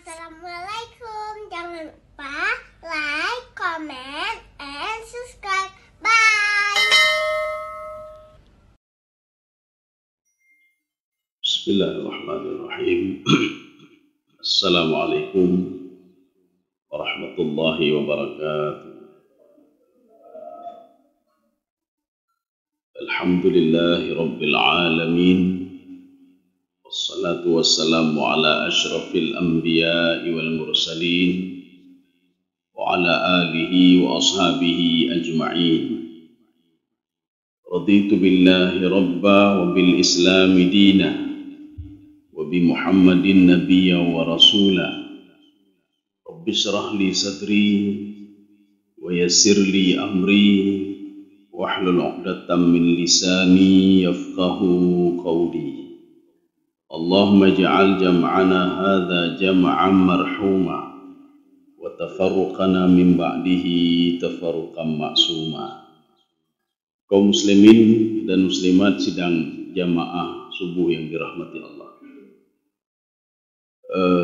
Assalamualaikum. Jangan lupa like, comment, and subscribe. Bye. Bismillahirrahmanirrahim. Assalamualaikum warahmatullahi wabarakatuh. Alhamdulillahi rabbil alamin. Wassalatu wassalamu ala ashrafil anbiya'i wal mursalin wa ala alihi wa ashabihi ajma'in. Raditu billahi rabba wa bil islami dina wa bi muhammadin nabiyya wa rasula. Rabbi shrah li sadri wa yassir li amri wahlul 'uqdatam min lisani yafqahu qawli. Allahumma ja'al jam'ana hadha jam'an marhuma wa tafarruqana min ba'dihi tafarruqan ma'suma. Kaum muslimin dan muslimat sidang jamaah subuh yang dirahmati Allah.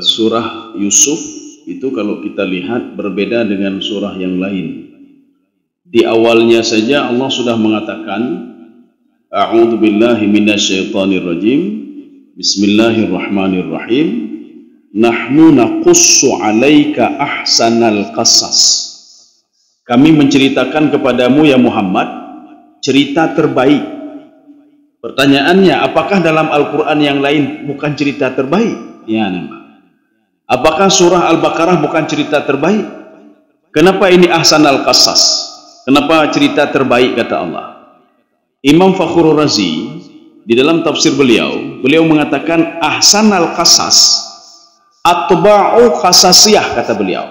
Surah Yusuf itu kalau kita lihat berbeda dengan surah yang lain. Di awalnya saja Allah sudah mengatakan A'udzu billahi minasyaitonir rajim. Bismillahirrahmanirrahim. Nahnu naqussu 'alaika ahsanal qasas. Kami menceritakan kepadamu ya Muhammad cerita terbaik. Pertanyaannya, apakah dalam Al-Qur'an yang lain bukan cerita terbaik? Ya, nampak. Apakah surah Al-Baqarah bukan cerita terbaik? Kenapa ini ahsanal qasas? Kenapa cerita terbaik kata Allah? Imam Fakhrur Razi di dalam tafsir beliau mengatakan ahsanal qasas atba'u qasasiyah, kata beliau.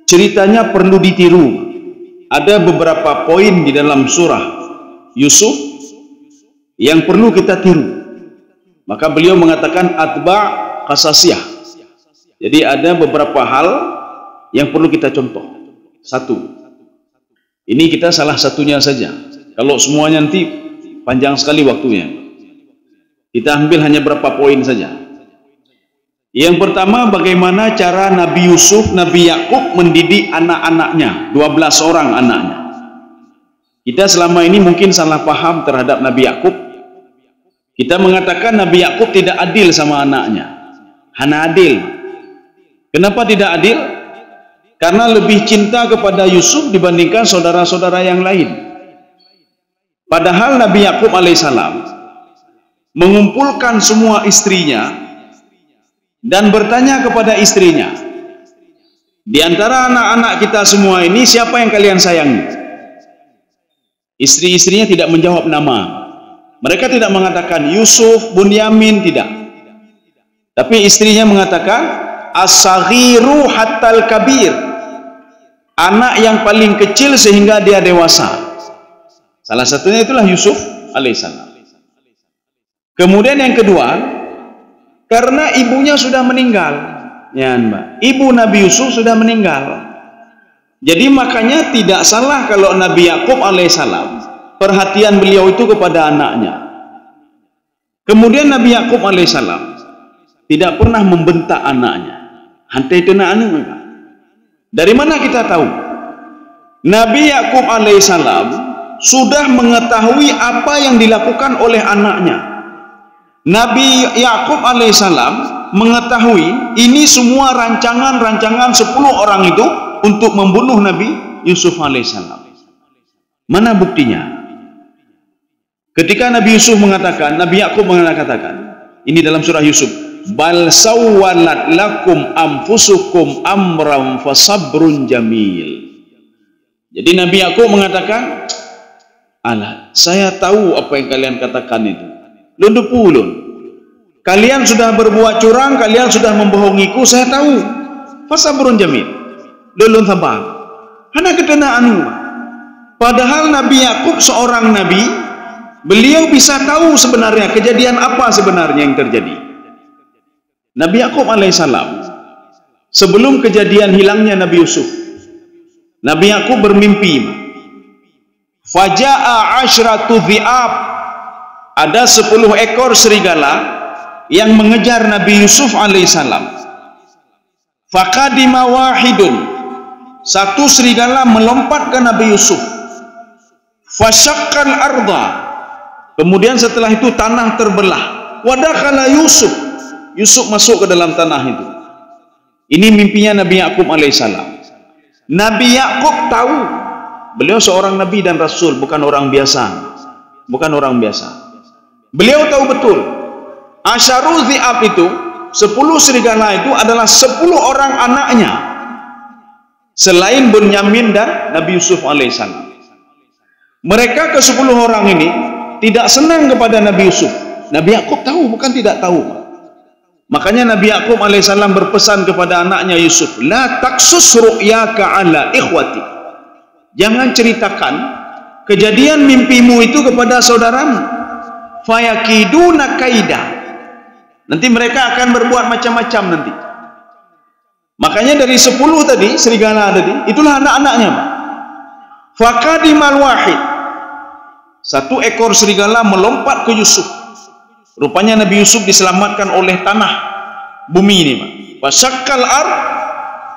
Ceritanya perlu ditiru. Ada beberapa poin di dalam surah Yusuf yang perlu kita tiru. Maka beliau mengatakan atba' qasasiyah. Jadi ada beberapa hal yang perlu kita contoh. Satu. Ini kita salah satunya saja. Kalau semuanya nanti panjang sekali waktunya. Kita ambil hanya berapa poin saja. Yang pertama, bagaimana cara Nabi Yusuf, Nabi Yakub mendidik anak-anaknya, 12 orang anaknya. Kita selama ini mungkin salah paham terhadap Nabi Yakub. Kita mengatakan Nabi Yakub tidak adil sama anaknya. Hana adil. Kenapa tidak adil? Karena lebih cinta kepada Yusuf dibandingkan saudara-saudara yang lain. Padahal Nabi Yakub alaihissalam mengumpulkan semua istrinya dan bertanya kepada istrinya, di antara anak-anak kita semua ini siapa yang kalian sayangi? Istri-istrinya tidak menjawab nama. Mereka tidak mengatakan Yusuf, Bunyamin, tidak. Tapi istrinya mengatakan as-saghiru hattal kabir, anak yang paling kecil sehingga dia dewasa. Salah satunya itulah Yusuf alaihissalam. Kemudian yang kedua, karena ibunya sudah meninggal, ya Mbak, ibu Nabi Yusuf sudah meninggal. Jadi makanya tidak salah kalau Nabi Yakub alaihissalam perhatian beliau itu kepada anaknya. Kemudian Nabi Yakub alaihissalam tidak pernah membentak anaknya. Hantai tena anu. Dari mana kita tahu? Nabi Yakub alaihissalam sudah mengetahui apa yang dilakukan oleh anaknya. Nabi Yakub alaihissalam mengetahui ini semua rancangan-rancangan 10 orang itu untuk membunuh Nabi Yusuf alaihissalam. Mana buktinya? Ketika Nabi Yusuf mengatakan, Nabi Yakub mengatakan, ini dalam surah Yusuf, bal sawwalat lakum anfusukum amran fasabrun jamil. Jadi Nabi Yakub mengatakan, alah, saya tahu apa yang kalian katakan itu. Lundupulun. Kalian sudah berbuat curang, kalian sudah membohongiku, saya tahu. Fasabrun jamil. Lulun sabar. Hana ketenaan. Padahal Nabi Yakub seorang nabi, beliau bisa tahu sebenarnya kejadian apa sebenarnya yang terjadi. Nabi Yakub alaihissalam sebelum kejadian hilangnya Nabi Yusuf, Nabi Yakub bermimpi. Faja'a asyratu dhi'ab, ada 10 ekor serigala yang mengejar Nabi Yusuf alaihissalam. Faqadima wahidun, satu serigala melompat ke Nabi Yusuf. Fasyaqqal arda, kemudian setelah itu tanah terbelah. Wadakhala Yusuf, Yusuf masuk ke dalam tanah itu. Ini mimpinya Nabi Yakub alaihissalam. Nabi Yakub tahu beliau seorang nabi dan rasul, bukan orang biasa. Bukan orang biasa. Beliau tahu betul Asharu Dhi'ab itu, 10 serigala itu adalah 10 orang anaknya selain Bunyamin dan Nabi Yusuf alaihissalam. Mereka ke 10 orang ini tidak senang kepada Nabi Yusuf. Nabi Yakub tahu, bukan tidak tahu. Makanya Nabi Yakub alaihissalam berpesan kepada anaknya Yusuf, la taksus ru'yaka ala ikhwati, jangan ceritakan kejadian mimpimu itu kepada saudaramu. Fayakiduna kaida, nanti mereka akan berbuat macam-macam nanti. Makanya dari 10 tadi serigala tadi, itulah anak-anaknya. Faqadimal wahid, satu ekor serigala melompat ke Yusuf. Rupanya Nabi Yusuf diselamatkan oleh tanah bumi ini. Fasyaqqal ard,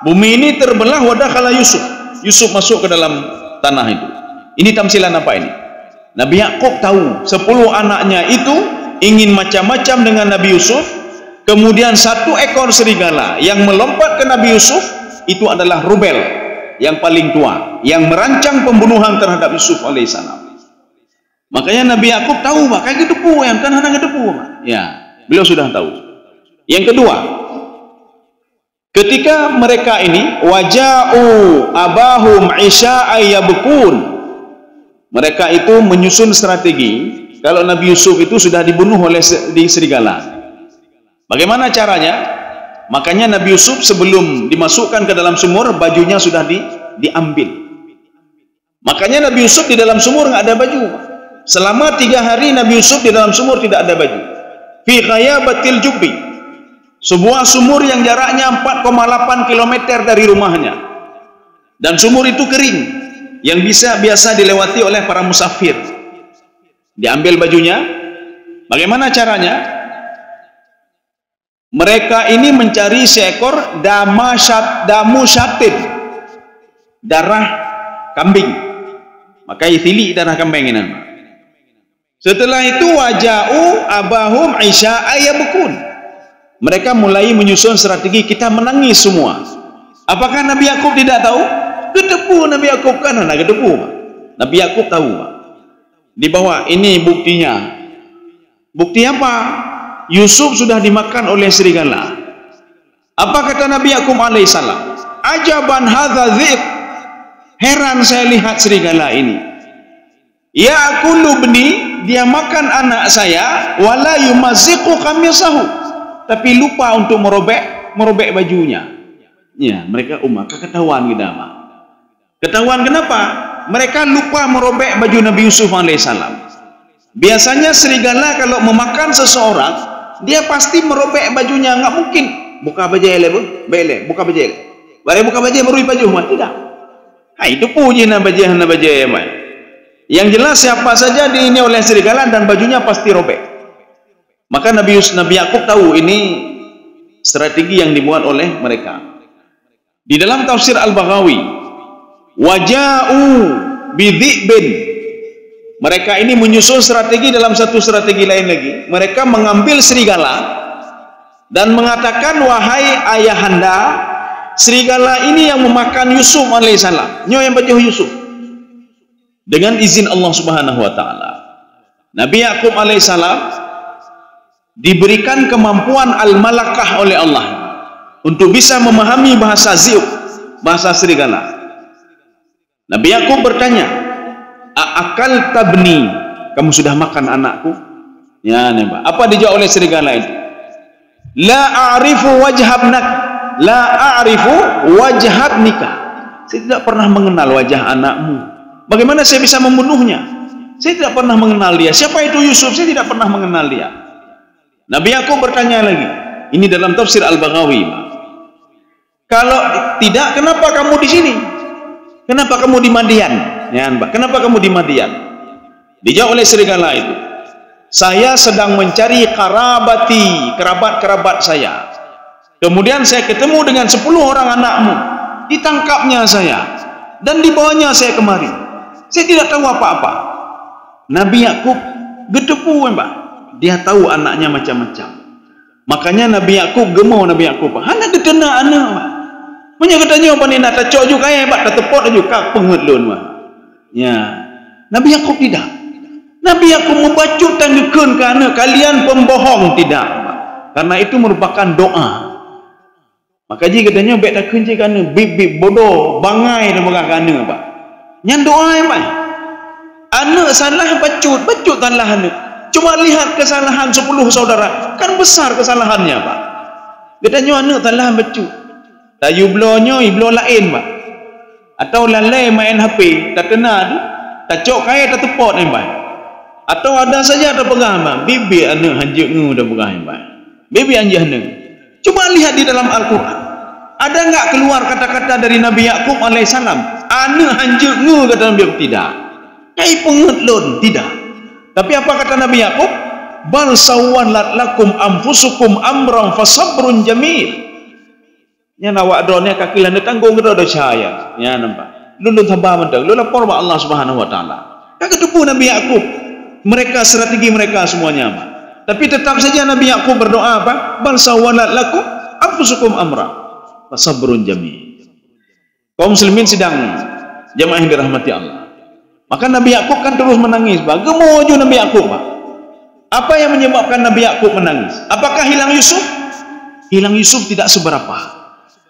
bumi ini terbelah. Wadakhala Yusuf, Yusuf masuk ke dalam tanah itu. Ini tamsilan apa ini? Nabi Yakub tahu 10 anaknya itu ingin macam-macam dengan Nabi Yusuf. Kemudian satu ekor serigala yang melompat ke Nabi Yusuf itu adalah Rubel, yang paling tua, yang merancang pembunuhan terhadap Yusuf alaihissalam. Makanya Nabi Yakub tahu, kayak gitu pu yang kan anak gitu pu. Ya, beliau sudah tahu. Yang kedua, ketika mereka ini waja'u abahum isya'a yabkun, mereka itu menyusun strategi kalau Nabi Yusuf itu sudah dibunuh oleh serigala. Bagaimana caranya? Makanya Nabi Yusuf sebelum dimasukkan ke dalam sumur, bajunya sudah diambil. Makanya Nabi Yusuf di dalam sumur nggak ada baju. Selama 3 hari Nabi Yusuf di dalam sumur tidak ada baju. Fi ghayabatil jubbi, sebuah sumur yang jaraknya 4,8 km dari rumahnya, dan sumur itu kering yang biasa dilewati oleh para musafir. Diambil bajunya. Bagaimana caranya? Mereka ini mencari seekor damu syatid, darah kambing. Maka ithili darah kambing ini. Setelah itu waja'u abahum isya'a yabkun, mereka mulai menyusun strategi, kita menangis semua. Apakah Nabi Yakub tidak tahu? Kedepu Nabi Yakub kan anak kedepu. Nabi Yakub tahu. Di bawah ini buktinya. Bukti apa? Yusuf sudah dimakan oleh serigala. Apa kata Nabi Yakub alaihissalam? Ajaban hadza dzib, heran saya lihat serigala ini. Ya'kulu bni, dia makan anak saya, wala yumaziqu qamisahu, tapi lupa untuk merobek bajunya. Ya, mereka maka ketahuan kita, Pak. Ketahuan kenapa? Mereka lupa merobek baju Nabi Yusuf alaihissalam. Biasanya serigala kalau memakan seseorang, dia pasti merobek bajunya, nggak mungkin buka baju bele, buka baju. Bare buka baju merui baju, tidak. Itu puji na baju ya, yang jelas siapa saja ini oleh serigala dan bajunya pasti robek. Maka Nabi Yakub tahu ini strategi yang dibuat oleh mereka. Di dalam tafsir Al-Baghawi, waja'u bidhi'bin, mereka ini menyusun strategi dalam satu strategi lain lagi. Mereka mengambil serigala dan mengatakan, wahai ayahanda, serigala ini yang memakan Yusuf alaihissalam, nyo yang baju Yusuf. Dengan izin Allah Subhanahu wa taala, Nabi Yakub alaihissalam diberikan kemampuan al-malakah oleh Allah untuk bisa memahami bahasa zi'ub, bahasa serigala. Nabi Yakub bertanya, "A'akal tabni, kamu sudah makan anakku?" Ya, nembak. Apa dijawab oleh serigala itu? La a'rifu wajhabnak, la a'rifu wajhabnika. Saya tidak pernah mengenal wajah anakmu. Bagaimana saya bisa membunuhnya? Saya tidak pernah mengenal dia. Siapa itu Yusuf? Saya tidak pernah mengenal dia. Nabi Yakub bertanya lagi. Ini dalam tafsir Al-Baghawi. Kalau tidak, kenapa kamu di sini? Kenapa kamu di Madian? Ya, Mbak. Kenapa kamu di Madian? Dijawab oleh serigala itu, saya sedang mencari karabati, kerabat-kerabat saya. Kemudian saya ketemu dengan 10 orang anakmu, ditangkapnya saya dan dibawanya saya kemari. Saya tidak tahu apa-apa. Nabi Yakub gedepu, Mbak. Dia tahu anaknya macam-macam. Makanya Nabi Yakub gemau Nabi Yakub. Hana gedena anak, Mbak. Punya katanya apa ni nak tacok juga Mbak, tak tepot juga pengetlun, Mbak. Ya. Nabi Yakub tidak. Nabi Yakub membacut dan gekun ke anak, kalian pembohong, tidak, Mbak. Karena itu merupakan doa. Maka jika katanya baik tak kunci kana bib bodoh bangai dan beragana, Pak. Yang doa, Pak. Anak salah bacut salah anak. Cuma lihat kesalahan 10 saudara, kan besar kesalahannya, Pak. Katanya anak salah bacut. Tayu blonyo iblo lain, Pak. Atau lalai main HP, tak kena tu. Tak cok kaya tak tepot, Pak. Atau ada saja ada pegang, Pak. Bibi anak hanjuk ngu dah pegang, Pak. Bibi anjih anak. Coba lihat di dalam Al-Quran. Ada enggak keluar kata-kata dari Nabi Yakub alaihissalam? Anu hanjuk ngu, kata Nabi Yakub. Tidak. Kai pengetlun, tidak. Tapi apa kata Nabi Yakub? Bal sawwalat lakum anfusukum amran fasabrun jamil. Nya nawak drone kakilan tanggung gedo saya. Ya nampak. Lulun hamba mentang, lulun lapor ba Allah Subhanahu wa taala. Kagak depu Nabi Yakub. Mereka strategi mereka semuanya, Pak. Tapi tetap saja Nabi Yakub berdoa apa? Bal sawwalat lakum anfusukum amra fasabrun jamil. Kaum muslimin sidang jamaah yang dirahmati Allah. Maka Nabi Yakub kan terus menangis, Pak. Gemojo Nabi Yakub, Pak. Apa yang menyebabkan Nabi Yakub menangis? Apakah hilang Yusuf? Hilang Yusuf tidak seberapa.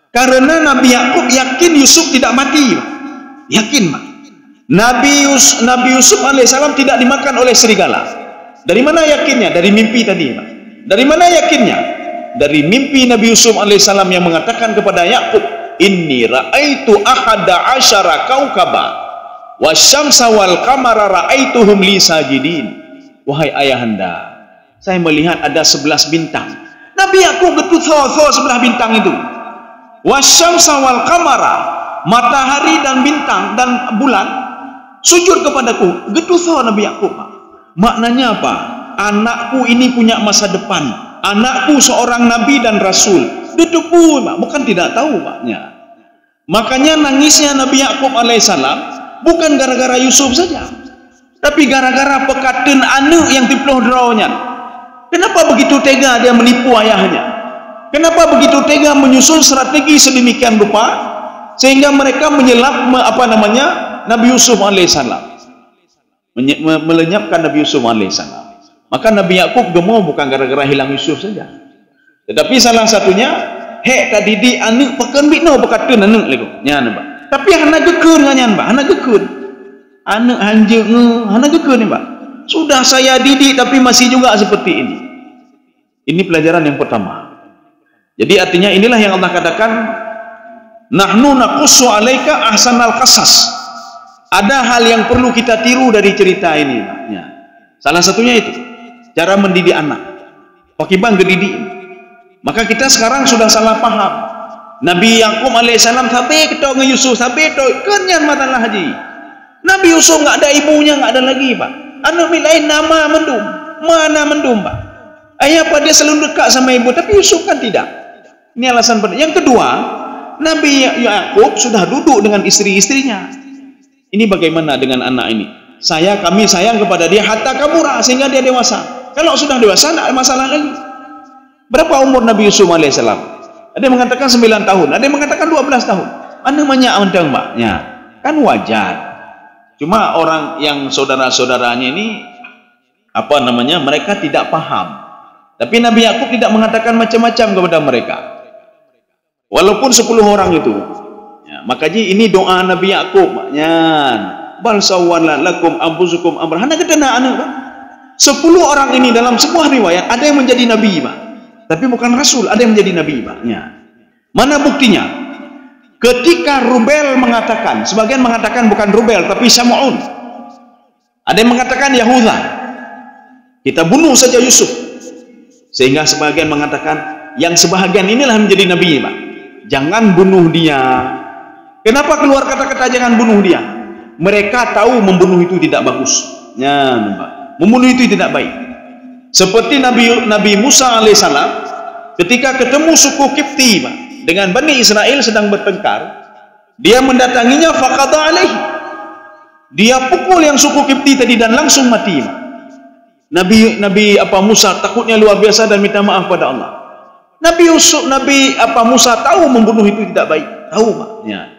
Karena Nabi Yakub yakin Yusuf tidak mati, Pak. Yakin, Pak. Nabi Yusuf alaihissalam tidak dimakan oleh serigala. Dari mana yakinnya? Dari mimpi tadi, Pak. Dari mana yakinnya? Dari mimpi Nabi Yusuf alaihissalam yang mengatakan kepada Yakub, inni ra'aitu ahada asyara kaukaba wasyamsa wal qamara ra'aituhum li sajidin. Wahai ayahanda, saya melihat ada 11 bintang. Nabi Yakub betul 11 bintang itu. Wasyamsa wal qamara, matahari dan bintang dan bulan sujud kepadaku. Getuso Nabi Yakub, Pak. Maknanya apa? Anakku ini punya masa depan. Anakku seorang nabi dan rasul. Dedepu, Pak. Bukan tidak tahu, Paknya. Makanya nangisnya Nabi Yakub alaihissalam bukan gara-gara Yusuf saja, tapi gara-gara pekaten anak yang diploh drawnya. Kenapa begitu tega dia menipu ayahnya? Kenapa begitu tega menyusun strategi sedemikian rupa sehingga mereka menyelap Nabi Yusuf alaihissalam? Melenyapkan Nabi Yusuf alaihissalam. Maka Nabi Yakub gemau bukan gara-gara hilang Yusuf saja, tetapi salah satunya tadi di anak pekan bitno bekatun anak lego nya Mbak. Tapi anak gekun ngan Mbak, anak gekun. Anak hanjeu anak gekun, Mbak. Sudah saya didik tapi masih juga seperti ini. Ini pelajaran yang pertama. Jadi artinya inilah yang Allah katakan, nahnu naqussu 'alaika ahsanal qasas. Ada hal yang perlu kita tiru dari cerita ini, ya. Salah satunya itu cara mendidik anak. Pakai bang gedidik. Maka kita sekarang sudah salah paham. Nabi Yakub alaihissalam sampai ketemu Yusuf sampai to kenyan matalah haji. Nabi Yusuf enggak ada ibunya, enggak ada lagi, Pak. Anak lain nama mendum. Mana mendum, Pak? Ayah apa dia selalu dekat sama ibu, tapi Yusuf kan tidak. Ini alasan pertama. Yang kedua, Nabi Yakub sudah duduk dengan istri-istrinya. Ini bagaimana dengan anak ini? Kami sayang kepada dia hatta kabura, sehingga dia dewasa. Kalau sudah dewasa tidak ada masalah lagi. Berapa umur Nabi Yusuf alaihissalam? Ada yang mengatakan 9 tahun, ada yang mengatakan 12 tahun. Mana banyak mentang, Mbak? Ya, kan wajar. Cuma orang yang saudara-saudaranya ini mereka tidak paham. Tapi Nabi Yakub tidak mengatakan macam-macam kepada mereka. Walaupun 10 orang itu. Ya, makanya ini doa Nabi Yakub, maknya bal sawwalat lakum anfusukum amra. Hana kedena anak, Pak. 10 orang ini dalam sebuah riwayat ada yang menjadi nabi, Pak. Tapi bukan rasul, ada yang menjadi nabi, Pak. Ya. Mana buktinya? Ketika Rubel mengatakan, sebagian mengatakan bukan Rubel tapi Syamu'un. Ada yang mengatakan Yahuda. Kita bunuh saja Yusuf. Sehingga sebagian mengatakan yang sebahagian inilah menjadi nabi, Pak. Jangan bunuh dia. Kenapa keluar kata-kata jangan bunuh dia? Mereka tahu membunuh itu tidak bagus. Ya, Pak. Membunuh itu tidak baik. Seperti Nabi Musa alaihissalam ketika ketemu suku Kipti dengan Bani Israel sedang bertengkar, dia mendatanginya faqada alaihi, dia pukul yang suku Kipti tadi dan langsung mati. Nabi Musa takutnya luar biasa dan minta maaf pada Allah. Nabi Musa tahu membunuh itu tidak baik, tahu ya.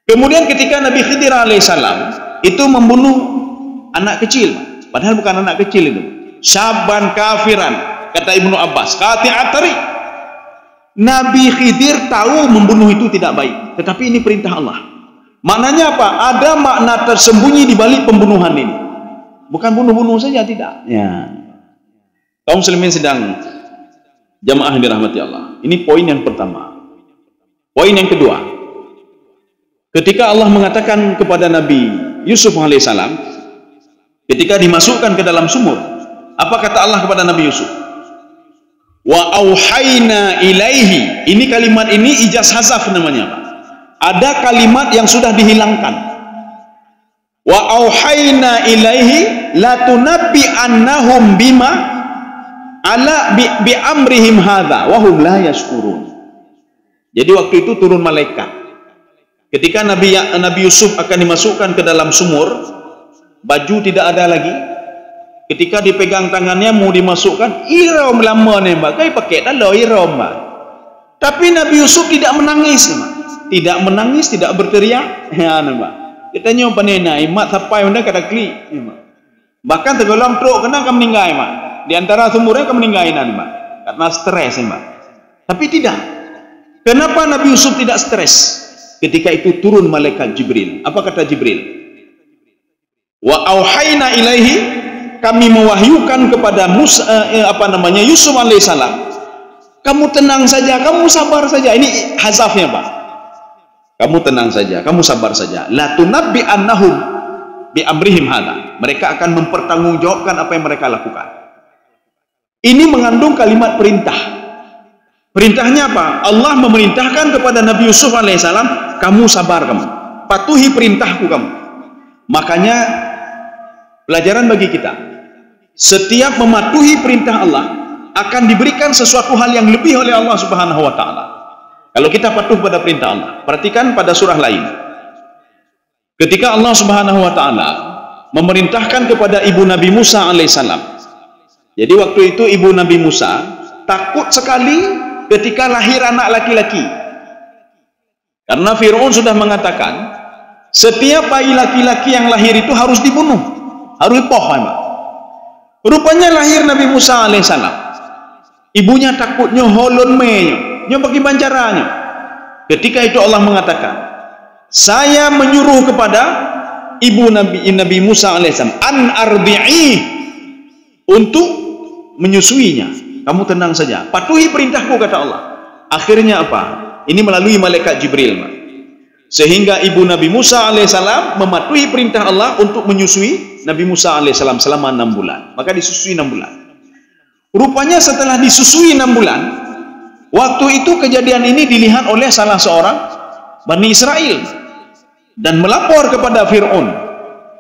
Kemudian ketika Nabi Khidir alaihissalam itu membunuh anak kecil, padahal bukan anak kecil itu, syaban kafiran, kata Ibnu Abbas, qati'at tariq. Nabi Khidir tahu membunuh itu tidak baik, tetapi ini perintah Allah. Maknanya apa? Ada makna tersembunyi di balik pembunuhan ini. Bukan bunuh-bunuh saja, tidak. Ya. Kaum muslimin sedang jamaah yang dirahmati Allah. Ini poin yang pertama. Poin yang kedua. Ketika Allah mengatakan kepada Nabi Yusuf alaihissalam, ketika dimasukkan ke dalam sumur, apa kata Allah kepada Nabi Yusuf? Wa auhayna ilaihi. Ini kalimat ini ijaz hazaf namanya, Pak. Ada kalimat yang sudah dihilangkan. Wa auhayna ilaihi latunabbi annahum bima ala bi amrihim hadza wa hum la yashkurun. Jadi waktu itu turun malaikat. Ketika Nabi Yusuf akan dimasukkan ke dalam sumur, baju tidak ada lagi. Ketika dipegang tangannya mau dimasukkan, iram lama nih mbak, kayak pakai dalam iram mbak. Tapi Nabi Yusuf tidak menangis, mbak. Tidak menangis, tidak berteriak. Ya mbak. Kita nyoba nena, mak sampai unda kata kli. Bahkan tenggelam truk kena kamu meninggal mbak. Di antara sumurnya kamu meninggal mbak, karena stres mbak. Tapi tidak. Kenapa Nabi Yusuf tidak stres? Ketika itu turun malaikat Jibril. Apa kata Jibril? Wa auhayna ilaihi, kami mewahyukan kepada Yusuf alaihissalam, kamu tenang saja, kamu sabar saja. Ini hazafnya, Pak. Kamu tenang saja, kamu sabar saja. La tunabbi annahum bi amrihim hadza. Mereka akan mempertanggungjawabkan apa yang mereka lakukan. Ini mengandung kalimat perintah. Perintahnya apa? Allah memerintahkan kepada Nabi Yusuf alaihissalam, kamu sabar, kamu patuhi perintahku kamu. Makanya pelajaran bagi kita, setiap mematuhi perintah Allah akan diberikan sesuatu hal yang lebih oleh Allah Subhanahu wa taala. Kalau kita patuh pada perintah Allah. Perhatikan pada surah lain, ketika Allah Subhanahu wa taala memerintahkan kepada ibu Nabi Musa alaihissalam. Jadi waktu itu ibu Nabi Musa takut sekali ketika lahir anak laki-laki, karena Fir'aun sudah mengatakan setiap bayi laki-laki yang lahir itu harus dibunuh, harus dipohon. Rupanya lahir Nabi Musa alaihissalam, ibunya takutnya holon menyo bagi bancaranya. Ketika itu Allah mengatakan, saya menyuruh kepada ibu Nabi Musa alaihissalam an ardi'i, untuk menyusuinya. Kamu tenang saja, patuhi perintahku, kata Allah. Akhirnya apa? Ini melalui malaikat Jibril, sehingga ibu Nabi Musa alaihissalam mematuhi perintah Allah untuk menyusui Nabi Musa alaihissalam selama 6 bulan. Maka disusui 6 bulan. Rupanya setelah disusui 6 bulan, waktu itu kejadian ini dilihat oleh salah seorang Bani Israel dan melapor kepada Fir'aun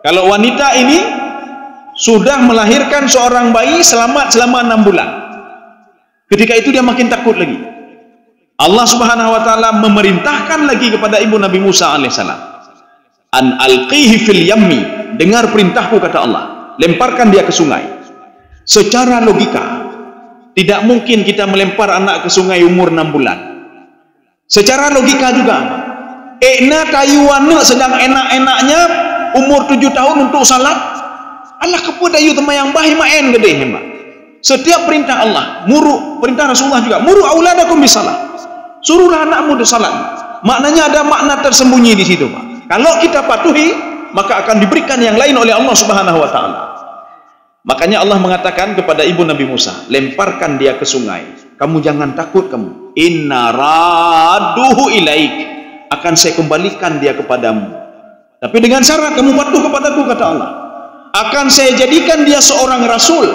kalau wanita ini sudah melahirkan seorang bayi selamat selama 6 bulan. Ketika itu dia makin takut lagi. Allah Subhanahu wa taala memerintahkan lagi kepada ibu Nabi Musa alaihissalam, an alqihi fil yammi, dengar perintahku, kata Allah, lemparkan dia ke sungai. Secara logika tidak mungkin kita melempar anak ke sungai umur 6 bulan. Secara logika juga, ekna tayuan sedang enak-enaknya umur 7 tahun untuk salat, Allah kepada ayu temayang bahi main gede hemat. Setiap perintah Allah, perintah Rasulullah juga, muru auladakum bisalah, suruhlah anakmu salat. Maknanya ada makna tersembunyi di situ, Pak. Kalau kita patuhi, maka akan diberikan yang lain oleh Allah Subhanahu wa taala. Makanya Allah mengatakan kepada ibu Nabi Musa, lemparkan dia ke sungai. Kamu jangan takut, kamu. Inna raduhu ilaik, akan saya kembalikan dia kepadamu. Tapi dengan syarat kamu patuh kepadaku, kata Allah. Akan saya jadikan dia seorang rasul.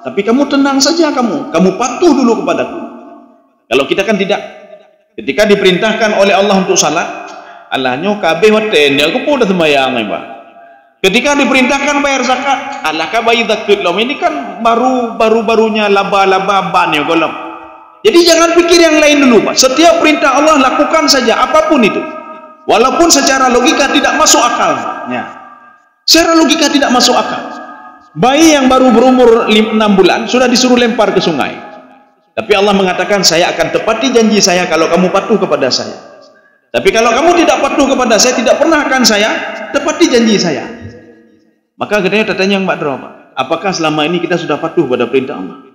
Tapi kamu tenang saja, kamu patuh dulu kepadaku. Kalau kita kan tidak. Ketika diperintahkan oleh Allah untuk salat, Allahnya kabeh hoten dia aku pun dah sembahyang, Pak. Ketika diperintahkan bayar zakat, Allah ka bayi zakat lom. Ini kan barunya laba-laba ban ya golem. Jadi jangan pikir yang lain dulu, Pak. Setiap perintah Allah lakukan saja, apapun itu. Walaupun secara logika tidak masuk akal. Ya. Secara logika tidak masuk akal. Bayi yang baru berumur 6 bulan sudah disuruh lempar ke sungai. Tapi Allah mengatakan, saya akan tepati janji saya kalau kamu patuh kepada saya. Tapi kalau kamu tidak patuh kepada saya, tidak pernah akan saya tepati janji saya. Maka katanya Mbak Dro, apakah selama ini kita sudah patuh pada perintah Allah?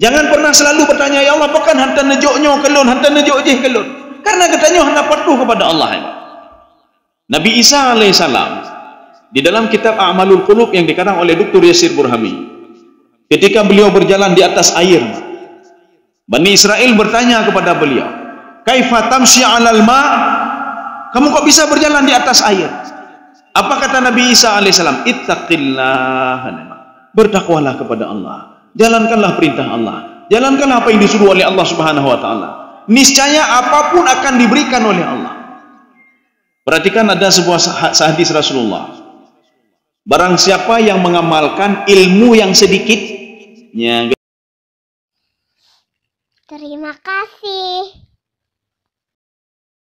Jangan pernah selalu bertanya, ya Allah, apakah hantar nejoknya kelun, hantar nejok je kelun. Karena katanya hendak patuh kepada Allah. Nabi Isa alaihissalam di dalam kitab A'malul Qulub yang dikarang oleh Dr. Yasir Burhami, ketika beliau berjalan di atas air, Bani Israel bertanya kepada beliau, kaifa tamshi 'alal ma'? Kamu kok bisa berjalan di atas air? Apa kata Nabi Isa alaihissalam? Ittaqillah, bertakwalah kepada Allah. Jalankanlah perintah Allah. Jalankanlah apa yang disuruh oleh Allah Subhanahu wa taala. Niscaya apapun akan diberikan oleh Allah. Perhatikan, ada sebuah hadis Rasulullah. Barang siapa yang mengamalkan ilmu yang sedikitnya. Terima kasih.